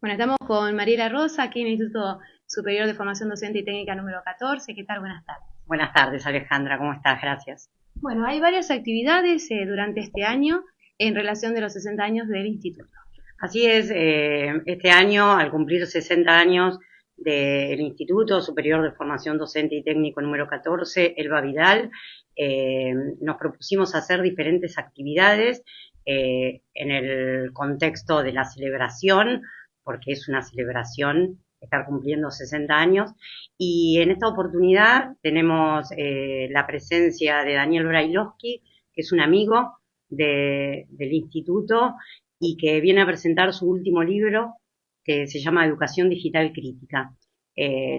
Bueno, estamos con Mariela Rosa, aquí en el Instituto Superior de Formación Docente y Técnica número 14. ¿Qué tal? Buenas tardes. Buenas tardes, Alejandra, ¿cómo estás? Gracias. Bueno, hay varias actividades durante este año en relación de los 60 años del Instituto. Así es, este año, al cumplir 60 años del Instituto Superior de Formación Docente y Técnico número 14, Elba Vidal, nos propusimos hacer diferentes actividades en el contexto de la celebración, porque es una celebración estar cumpliendo 60 años, y en esta oportunidad tenemos la presencia de Daniel Brailovsky, que es un amigo del instituto y que viene a presentar su último libro que se llama Educación Digital Crítica.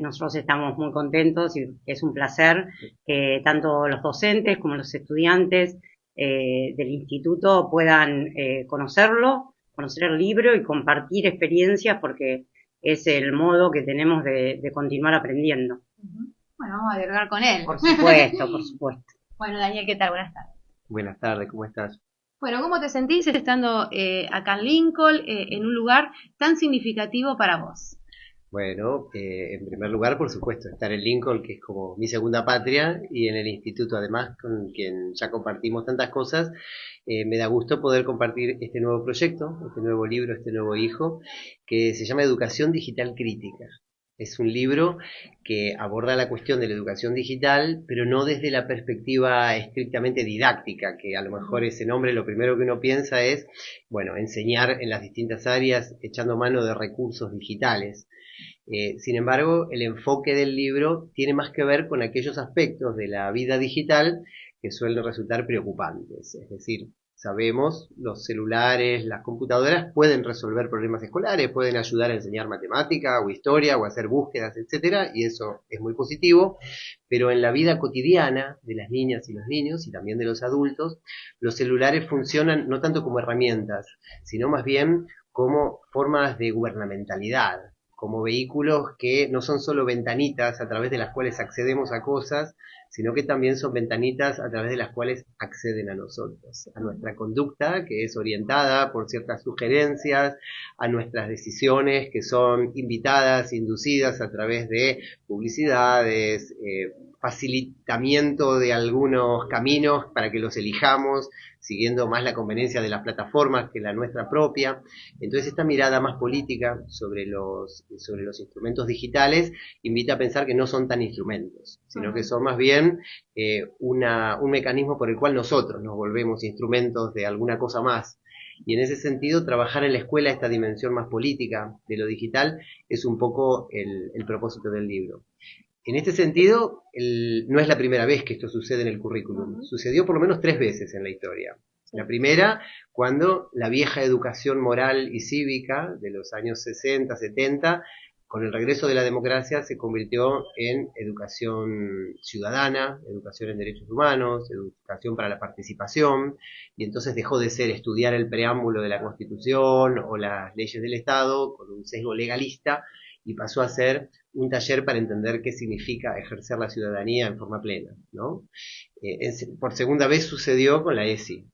Nosotros estamos muy contentos y es un placer que tanto los docentes como los estudiantes del instituto puedan conocerlo, conocer el libro y compartir experiencias, porque es el modo que tenemos de continuar aprendiendo. Bueno, vamos a dialogar con él. Por supuesto, por supuesto. Bueno, Daniel, ¿qué tal? Buenas tardes. Buenas tardes, ¿cómo estás? Bueno, ¿cómo te sentís estando acá en Lincoln, en un lugar tan significativo para vos? Bueno, en primer lugar, por supuesto, estar en Lincoln, que es como mi segunda patria, y en el instituto además, con quien ya compartimos tantas cosas, me da gusto poder compartir este nuevo proyecto, este nuevo libro, este nuevo hijo, que se llama Educación Digital Crítica. Es un libro que aborda la cuestión de la educación digital, pero no desde la perspectiva estrictamente didáctica, que a lo mejor ese nombre lo primero que uno piensa es, bueno, enseñar en las distintas áreas echando mano de recursos digitales. Sin embargo, el enfoque del libro tiene más que ver con aquellos aspectos de la vida digital que suelen resultar preocupantes. Es decir, sabemos, los celulares, las computadoras pueden resolver problemas escolares, pueden ayudar a enseñar matemática o historia o hacer búsquedas, etcétera, y eso es muy positivo, pero en la vida cotidiana de las niñas y los niños y también de los adultos, los celulares funcionan no tanto como herramientas, sino más bien como formas de gubernamentalidad, como vehículos que no son solo ventanitas a través de las cuales accedemos a cosas, sino que también son ventanitas a través de las cuales acceden a nosotros, a nuestra conducta, que es orientada por ciertas sugerencias, a nuestras decisiones, que son invitadas, inducidas a través de publicidades, facilitamiento de algunos caminos para que los elijamos, siguiendo más la conveniencia de las plataformas que la nuestra propia. Entonces esta mirada más política sobre los instrumentos digitales invita a pensar que no son tan instrumentos, sino que son más bien un mecanismo por el cual nosotros nos volvemos instrumentos de alguna cosa más. Y en ese sentido, trabajar en la escuela esta dimensión más política de lo digital es un poco el propósito del libro. En este sentido, no es la primera vez que esto sucede en el currículum. Sucedió por lo menos 3 veces en la historia. La primera, cuando la vieja educación moral y cívica de los años 60, 70, con el regreso de la democracia se convirtió en educación ciudadana, educación en derechos humanos, educación para la participación, y entonces dejó de ser estudiar el preámbulo de la Constitución o las leyes del Estado con un sesgo legalista, y pasó a ser un taller para entender qué significa ejercer la ciudadanía en forma plena, ¿no? Por segunda vez sucedió con la ESI.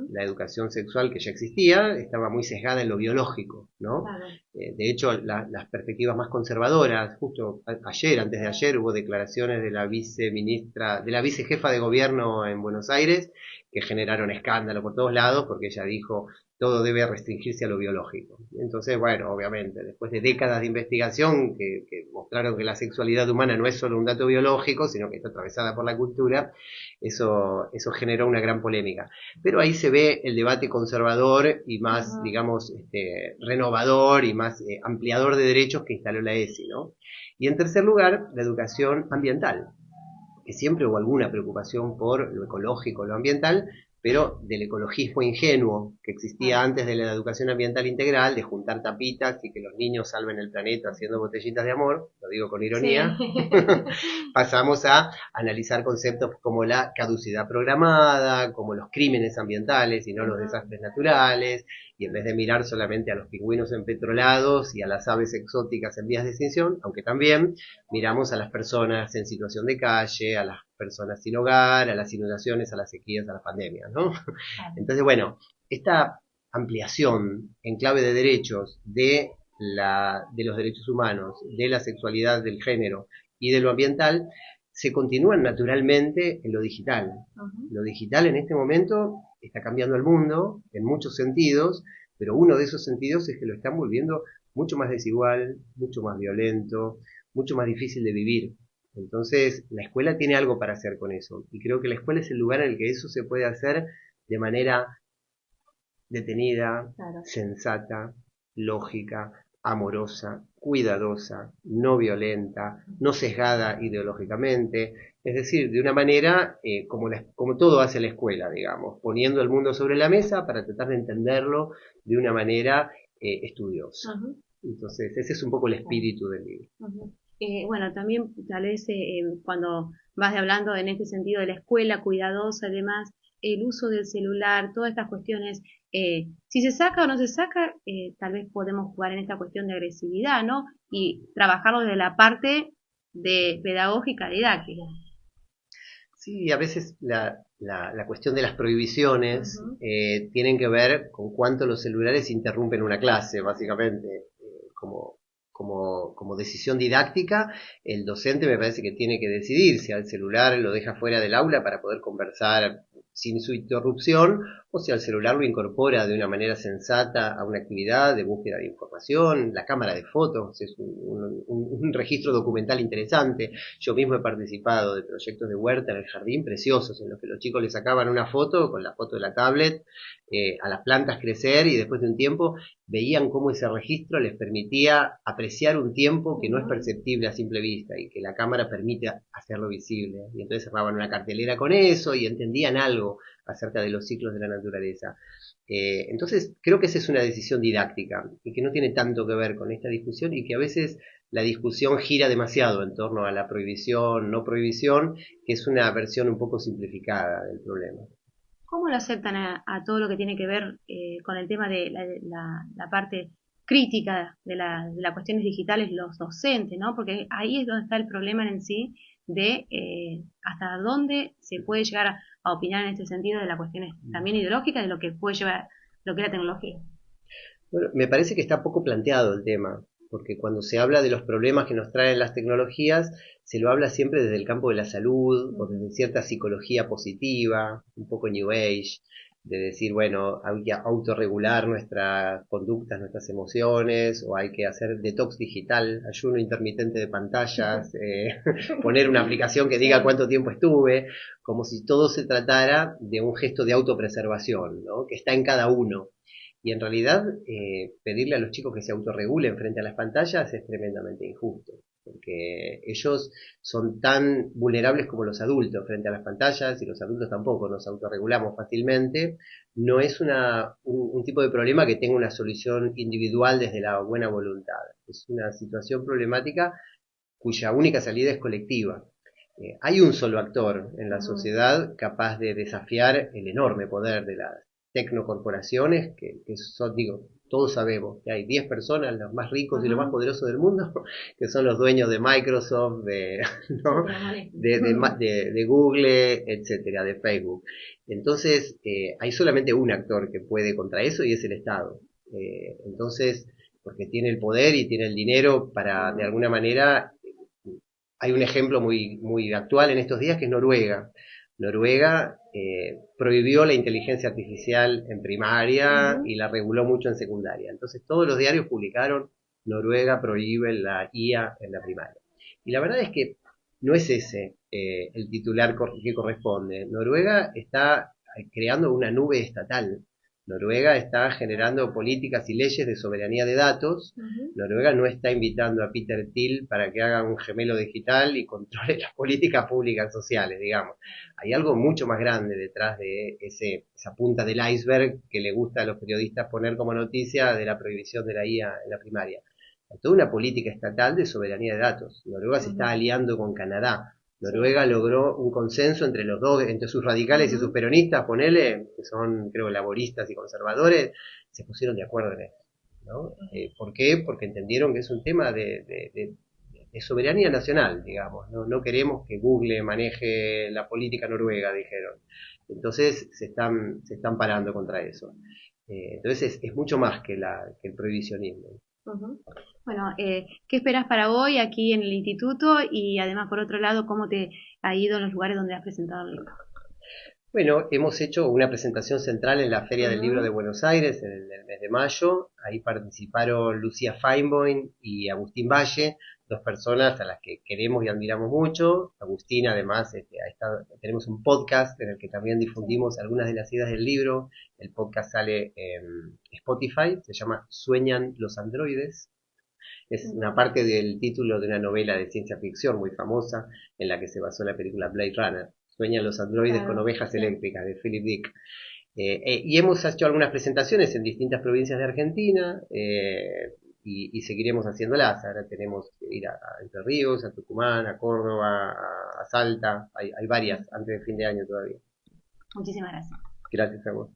La educación sexual que ya existía estaba muy sesgada en lo biológico, ¿no? Claro. De hecho, las perspectivas más conservadoras, justo ayer, antes de ayer, hubo declaraciones de la viceministra, de la vicejefa de gobierno en Buenos Aires, que generaron escándalo por todos lados, porque ella dijo todo debe restringirse a lo biológico. Entonces, bueno, obviamente, después de décadas de investigación que mostraron que la sexualidad humana no es solo un dato biológico, sino que está atravesada por la cultura, eso generó una gran polémica. Pero ahí se ve el debate conservador y más, digamos, renovador y más ampliador de derechos que instaló la ESI, ¿no? Y en tercer lugar, la educación ambiental, que siempre hubo alguna preocupación por lo ecológico, lo ambiental, pero del ecologismo ingenuo que existía antes de la educación ambiental integral, de juntar tapitas y que los niños salven el planeta haciendo botellitas de amor, lo digo con ironía, sí. Pasamos a analizar conceptos como la caducidad programada, como los crímenes ambientales y no los desastres naturales, y en vez de mirar solamente a los pingüinos empetrolados y a las aves exóticas en vías de extinción, aunque también miramos a las personas en situación de calle, a las personas sin hogar, a las inundaciones, a las sequías, a las pandemias, ¿no? Entonces, bueno, esta ampliación en clave de derechos de de los derechos humanos, de la sexualidad, del género y de lo ambiental, se continúan naturalmente en lo digital. Lo digital en este momento está cambiando el mundo en muchos sentidos, pero uno de esos sentidos es que lo están volviendo mucho más desigual, mucho más violento, mucho más difícil de vivir. Entonces, la escuela tiene algo para hacer con eso, y creo que la escuela es el lugar en el que eso se puede hacer de manera detenida, claro, sensata, lógica, amorosa, cuidadosa, no violenta, no sesgada ideológicamente, es decir, de una manera como todo hace la escuela, digamos, poniendo el mundo sobre la mesa para tratar de entenderlo de una manera estudiosa. Entonces, ese es un poco el espíritu del libro. Bueno, también tal vez cuando vas hablando en este sentido de la escuela cuidadosa y demás, el uso del celular, todas estas cuestiones, si se saca o no se saca, tal vez podemos jugar en esta cuestión de agresividad, ¿no? Y trabajarlo desde la parte de pedagógica didáctica. Sí, a veces la cuestión de las prohibiciones tienen que ver con cuánto los celulares interrumpen una clase, básicamente, como decisión didáctica, el docente me parece que tiene que decidir si al celular lo deja fuera del aula para poder conversar sin su interrupción, o si al celular lo incorpora de una manera sensata a una actividad de búsqueda de información. La cámara de fotos es un registro documental interesante. Yo mismo he participado de proyectos de huerta en el jardín preciosos, en los que los chicos le sacaban una foto con la foto de la tablet a las plantas crecer, y después de un tiempo veían cómo ese registro les permitía apreciar un tiempo que no es perceptible a simple vista y que la cámara permite hacerlo visible. Y entonces cerraban una cartelera con eso y entendían algo acerca de los ciclos de la naturaleza. Entonces creo que esa es una decisión didáctica y que no tiene tanto que ver con esta discusión, y que a veces la discusión gira demasiado en torno a la prohibición, no prohibición, que es una versión un poco simplificada del problema. ¿Cómo lo aceptan a todo lo que tiene que ver con el tema de la parte crítica de las cuestiones digitales, los docentes, ¿no? Porque ahí es donde está el problema en sí de hasta dónde se puede llegar a opinar en este sentido de las cuestiones también ideológicas, de lo que puede llevar lo que es la tecnología. Bueno, me parece que está poco planteado el tema, porque cuando se habla de los problemas que nos traen las tecnologías, se lo habla siempre desde el campo de la salud, o desde cierta psicología positiva, un poco New Age, de decir, bueno, hay que autorregular nuestras conductas, nuestras emociones, o hay que hacer detox digital, ayuno intermitente de pantallas, poner una aplicación que diga cuánto tiempo estuve, como si todo se tratara de un gesto de autopreservación, ¿no? Que está en cada uno. Y en realidad, pedirle a los chicos que se autorregulen frente a las pantallas es tremendamente injusto, porque ellos son tan vulnerables como los adultos frente a las pantallas, y los adultos tampoco nos autorregulamos fácilmente. No es un tipo de problema que tenga una solución individual desde la buena voluntad. Es una situación problemática cuya única salida es colectiva. Hay un solo actor en la sociedad capaz de desafiar el enorme poder de las tecnocorporaciones, que son, digo, todos sabemos que hay 10 personas, los más ricos y los más poderosos del mundo, que son los dueños de Microsoft, ¿no? de Google, etcétera, de Facebook. Entonces, hay solamente un actor que puede contra eso, y es el Estado. Entonces, porque tiene el poder y tiene el dinero para, de alguna manera, hay un ejemplo muy actual en estos días, que es Noruega. Noruega prohibió la inteligencia artificial en primaria y la reguló mucho en secundaria. Entonces todos los diarios publicaron: Noruega prohíbe la IA en la primaria. Y la verdad es que no es ese el titular que corresponde. Noruega está creando una nube estatal. Noruega está generando políticas y leyes de soberanía de datos. Noruega no está invitando a Peter Thiel para que haga un gemelo digital y controle las políticas públicas sociales, digamos. Hay algo mucho más grande detrás de esa punta del iceberg que le gusta a los periodistas poner como noticia de la prohibición de la IA en la primaria. Hay toda una política estatal de soberanía de datos. Noruega se está aliando con Canadá. Noruega logró un consenso entre los dos, entre sus radicales y sus peronistas, ponele, que son, creo, laboristas y conservadores, se pusieron de acuerdo en esto, ¿no? ¿Por qué? Porque entendieron que es un tema de soberanía nacional, digamos, ¿no? No queremos que Google maneje la política noruega, dijeron. Entonces se están parando contra eso. Entonces es mucho más que el prohibicionismo. Ujú. Bueno, ¿qué esperas para hoy aquí en el instituto? Y además, por otro lado, ¿cómo te ha ido en los lugares donde has presentado el libro? Bueno, hemos hecho una presentación central en la Feria del Libro de Ujú. Buenos Aires en el mes de mayo. Ahí participaron Lucía Feinboim y Agustín Valle, dos personas a las que queremos y admiramos mucho. Agustín, además, tenemos un podcast en el que también Sí. difundimos algunas de las ideas del libro. El podcast sale en Spotify, se llama Sueñan los androides. Es una Ujú. parte del título de una novela de ciencia ficción muy famosa en la que se basó la película Blade Runner. Sueñan los androides con Claro, ovejas sí. eléctricas de Philip Dick. Y hemos hecho algunas presentaciones en distintas provincias de Argentina y seguiremos haciéndolas. Ahora tenemos que ir a Entre Ríos, a Tucumán, a Córdoba, a Salta. Hay varias antes de fin de año todavía. Muchísimas gracias. Gracias a vos.